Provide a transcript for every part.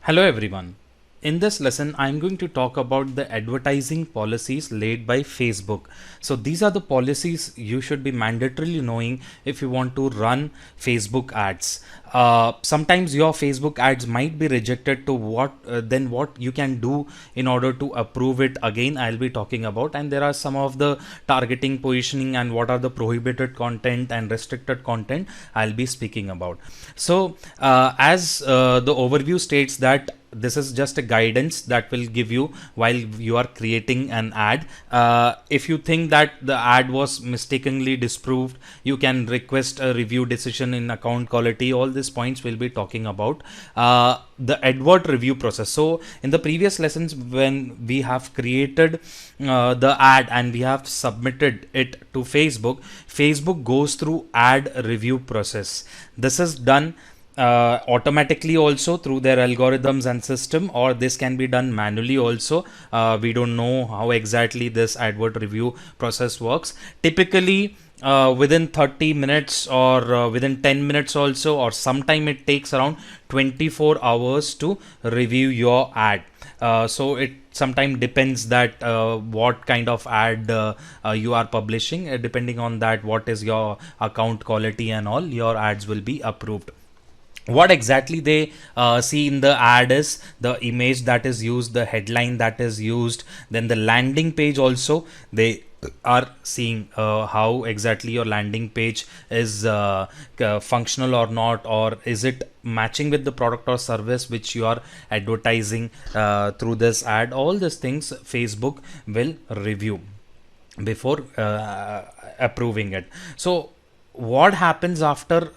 Hello everyone. In this lesson, I'm going to talk about the advertising policies laid by Facebook. So these are the policies you should be mandatorily knowing if you want to run Facebook ads. Sometimes your Facebook ads might be rejected to then what you can do in order to approve it again I'll be talking about, and there are some of the targeting, positioning, and what are the prohibited content and restricted content I'll be speaking about. So as the overview states that this is just a guidance that will give you while you are creating an ad. If you think that the ad was mistakenly disproved, you can request a review decision in account quality. All these points we'll be talking about. The advert review process. So in the previous lessons, when we have created the ad and we have submitted it to Facebook goes through ad review process. This is done automatically also through their algorithms and system, or this can be done manually also. We don't know how exactly this advert review process works. Typically within 30 minutes or within 10 minutes also, or sometime it takes around 24 hours to review your ad. So it sometimes depends that what kind of ad you are publishing. Depending on that, what is your account quality and all, your ads will be approved. What exactly they see in the ad is the image that is used, the headline that is used, then the landing page also. They are seeing how exactly your landing page is functional or not, or is it matching with the product or service which you are advertising through this ad. All these things Facebook will review before approving it. So what happens after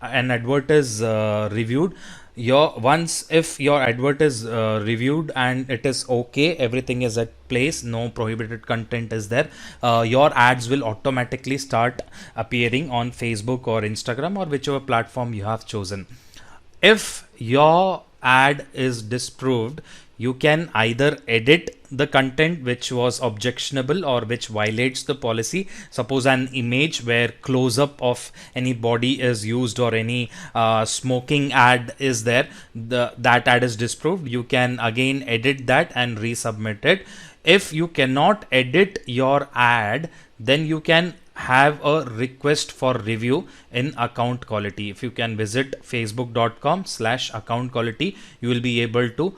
an advert is reviewed? Your once if your advert is reviewed and it is okay, everything is at place, no prohibited content is there, your ads will automatically start appearing on Facebook or Instagram or whichever platform you have chosen. If your ad is disproved, you can either edit the content which was objectionable or which violates the policy. Suppose an image where close up of any body is used, or any smoking ad is there, that ad is disproved. You can again edit that and resubmit it. If you cannot edit your ad, then you can have a request for review in account quality. If you can visit facebook.com/account quality, you will be able to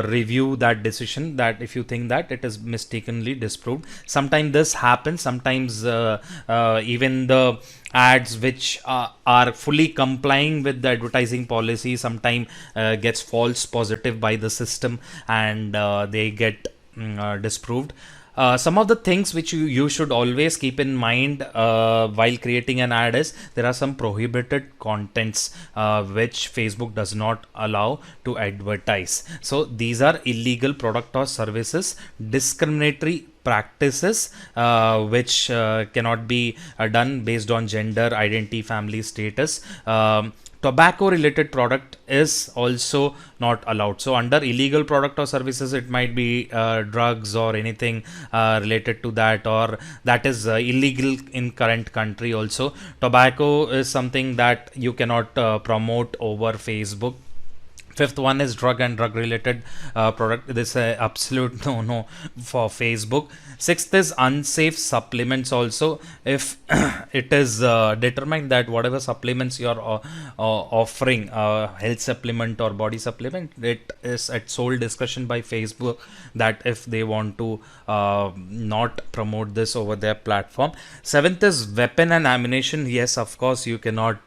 review that decision, that if you think that it is mistakenly disproved. Sometimes this happens. Sometimes even the ads which are fully complying with the advertising policy sometimes gets false positive by the system, and they get disproved. Some of the things which you should always keep in mind while creating an ad is there are some prohibited contents which Facebook does not allow to advertise. So these are illegal product or services, discriminatory practices which cannot be done based on gender, identity, family status. Tobacco related product is also not allowed. So under illegal product or services, it might be drugs or anything related to that, or that is illegal in current country also. Tobacco is something that you cannot promote over Facebook. Fifth one is drug and drug related product. This is a absolute no for Facebook. Sixth is unsafe supplements also. If it is determined that whatever supplements you are offering, health supplement or body supplement, it is at sole discretion by Facebook that if they want to not promote this over their platform. Seventh is weapon and ammunition. Yes, of course, you cannot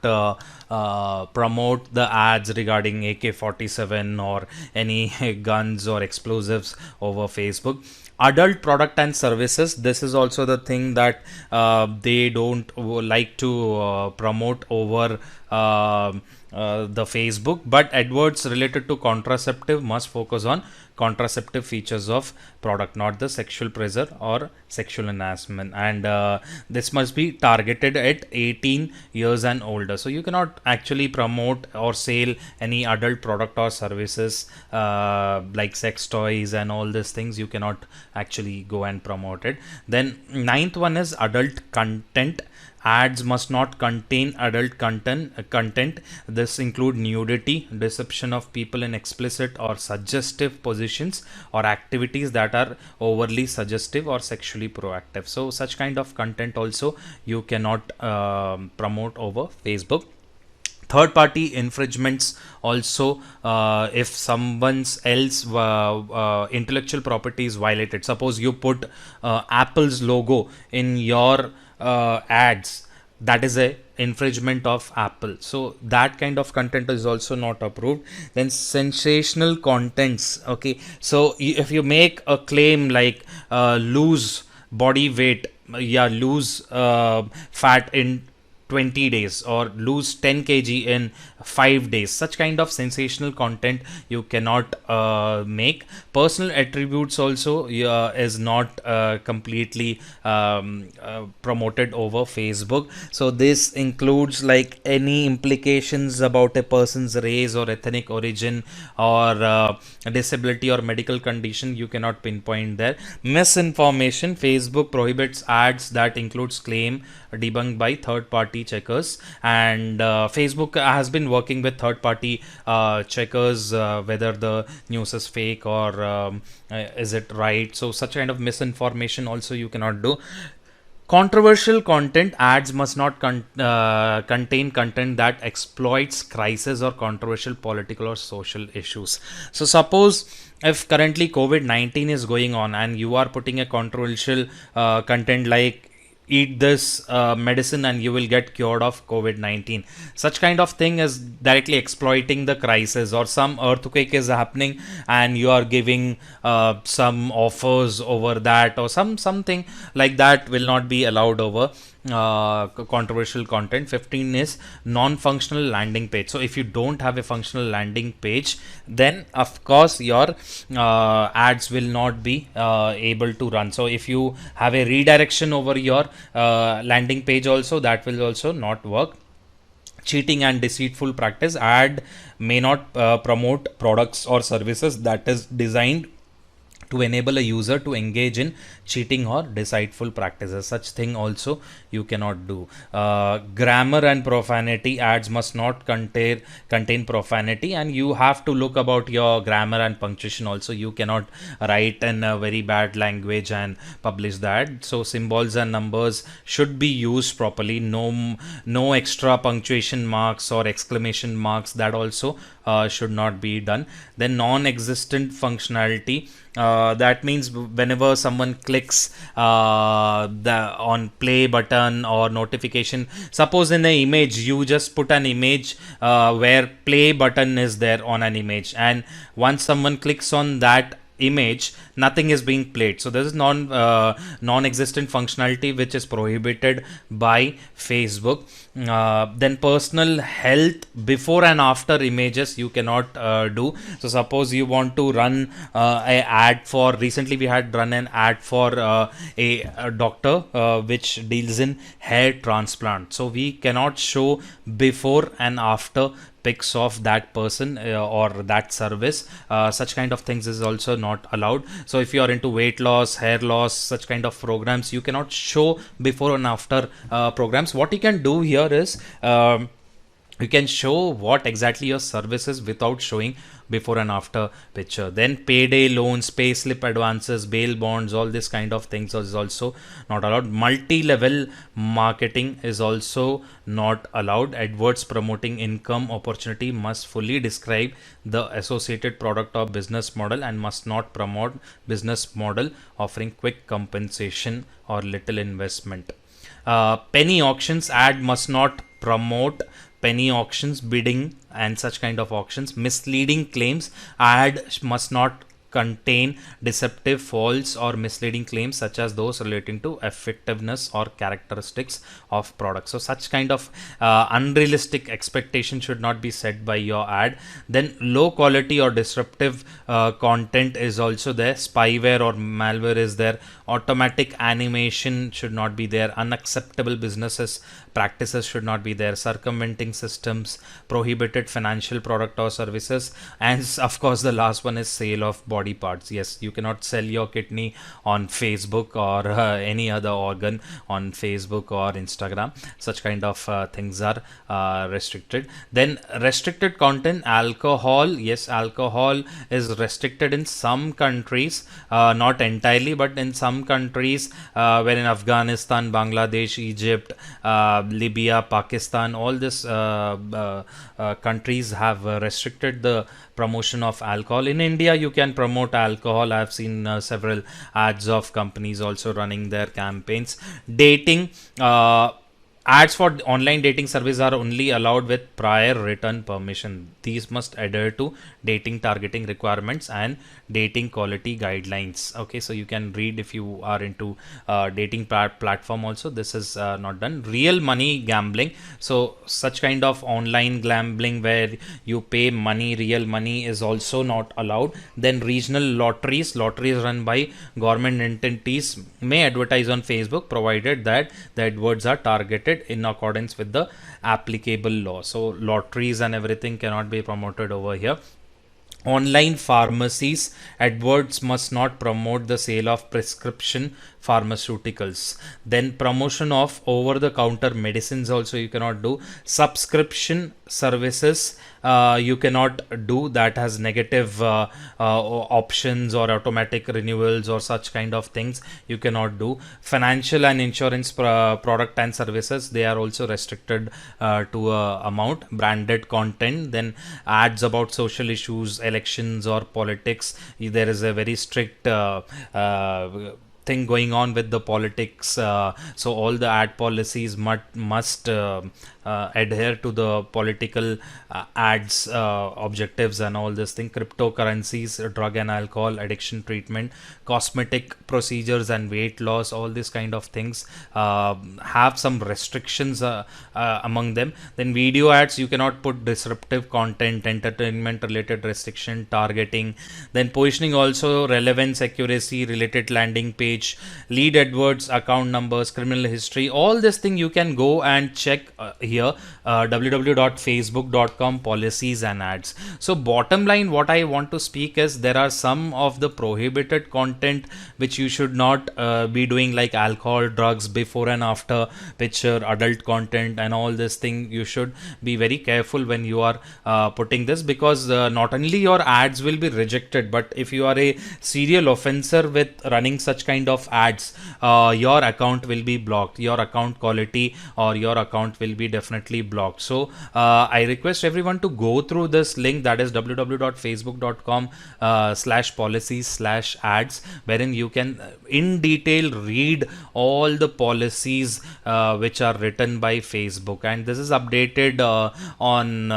promote the ads regarding AK-47 or any guns or explosives over Facebook. Adult product and services, this is also the thing that they don't like to promote over the Facebook, but adverts related to contraceptive must focus on contraceptive features of product, not the sexual pressure or sexual enhancement, and this must be targeted at 18 years and older. So you cannot actually promote or sell any adult product or services like sex toys and all these things. You cannot actually go and promote it. Then ninth one is adult content Ads must not contain adult content. This include nudity, deception of people in explicit or suggestive positions, or activities that are overly suggestive or sexually proactive. So such kind of content also you cannot promote over Facebook. Third party infringements also, if someone's else intellectual property is violated, suppose you put Apple's logo in your ads, that is a infringement of Apple. So that kind of content is also not approved. Then sensational contents. Okay, so if you make a claim like lose body weight, yeah, lose fat in 20 days, or lose 10 kg in 5 days, such kind of sensational content you cannot make. Personal attributes also is not completely promoted over Facebook. So this includes like any implications about a person's race or ethnic origin, or disability or medical condition, you cannot pinpoint there. Misinformation. Facebook prohibits ads that includes claim debunked by third party checkers, and Facebook has been working with third party checkers whether the news is fake or is it right. So such kind of misinformation also you cannot do. Controversial content. Ads must not contain content that exploits crisis or controversial political or social issues. So suppose if currently COVID-19 is going on and you are putting a controversial content like eat this medicine and you will get cured of COVID-19, such kind of thing is directly exploiting the crisis, or some earthquake is happening and you are giving some offers over that, or something like that will not be allowed over controversial content. 15 is non-functional landing page. So if you don't have a functional landing page, then of course your ads will not be able to run. So if you have a redirection over your landing page also, that will also not work. Cheating and deceitful practice. Ad may not promote products or services that is designed to enable a user to engage in cheating or deceitful practices. Such thing also you cannot do. Grammar and profanity. Ads must not contain profanity, and you have to look about your grammar and punctuation also. You cannot write in a very bad language and publish that. So symbols and numbers should be used properly. No extra punctuation marks or exclamation marks, that also should not be done. Then non-existent functionality. That means whenever someone clicks on play button or notification, suppose in the image you just put an image where play button is there on an image, and once someone clicks on that image, nothing is being played. So this is non-existent functionality which is prohibited by Facebook. Then personal health before and after images you cannot do. So suppose you want to run a ad for, recently we had run an ad for a doctor which deals in hair transplant. So we cannot show before and after pics of that person or that service. Such kind of things is also not allowed. So if you are into weight loss, hair loss, such kind of programs, you cannot show before and after programs. What you can do here is you can show what exactly your service is without showing before and after picture. Then payday loans, pay slip advances, bail bonds, all this kind of things is also not allowed. Multi-level marketing is also not allowed. Adverts promoting income opportunity must fully describe the associated product or business model, and must not promote business model offering quick compensation or little investment. Penny auctions. Ad must not promote penny auctions, bidding and such kind of auctions. Misleading claims. Ad must not contain deceptive, false or misleading claims such as those relating to effectiveness or characteristics of products. So such kind of unrealistic expectation should not be set by your ad. Then low quality or disruptive content is also there. Spyware or malware is there. Automatic animation should not be there. Unacceptable businesses practices should not be there, circumventing systems, prohibited financial product or services, and of course the last one is sale of body parts. Yes, you cannot sell your kidney on Facebook or any other organ on Facebook or Instagram. Such kind of things are restricted. Then restricted content, alcohol. Yes, alcohol is restricted in some countries, not entirely, but in some countries, where in Afghanistan, Bangladesh, Egypt, Libya, Pakistan, all this countries have restricted the promotion of alcohol. In India, you can promote alcohol. I've seen several ads of companies also running their campaigns. Dating. Ads for online dating service are only allowed with prior written permission. These must adhere to dating targeting requirements and dating quality guidelines. Okay, so you can read if you are into dating platform also. This is not done. Real money gambling. So such kind of online gambling where you pay money, real money, is also not allowed. Then regional lotteries. Lotteries run by government entities may advertise on Facebook provided that the AdWords are targeted in accordance with the applicable law. So lotteries and everything cannot be promoted over here. Online pharmacies, AdWords must not promote the sale of prescription pharmaceuticals. Then promotion of over the counter medicines also you cannot do. Subscription services you cannot do, that has negative options or automatic renewals or such kind of things you cannot do. Financial and insurance product and services, they are also restricted to a amount. Branded content, then ads about social issues, elections or politics, there is a very strict thing going on with the politics, so all the ad policies must adhere to the political ads objectives and all this thing. Cryptocurrencies, drug and alcohol addiction treatment, cosmetic procedures and weight loss, all these kind of things have some restrictions among them. Then video ads, you cannot put disruptive content, entertainment related restriction, targeting. Then positioning also, relevance, accuracy, related landing page, lead AdWords, account numbers, criminal history, all this thing you can go and check here, www.facebook.com policies and ads. So bottom line, what I want to speak is there are some of the prohibited content which you should not be doing, like alcohol, drugs, before and after picture, adult content and all this thing. You should be very careful when you are putting this, because not only your ads will be rejected, but if you are a serial offender with running such kind of ads, your account will be blocked, your account quality or your account will be definitely blocked. So I request everyone to go through this link, that is www.facebook.com/policies/ads, wherein you can in detail read all the policies which are written by Facebook, and this is updated on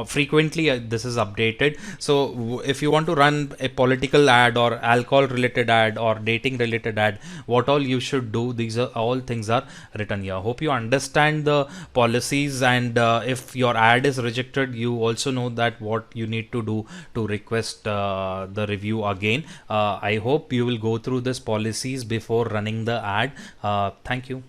frequently, this is updated. So if you want to run a political ad or alcohol related ad or dating related ad, what all you should do, these are all things are written here. Hope you understand the policies, and if your ad is rejected, you also know that what you need to do to request the review again. I hope you will go through this policies before running the ad. Thank you.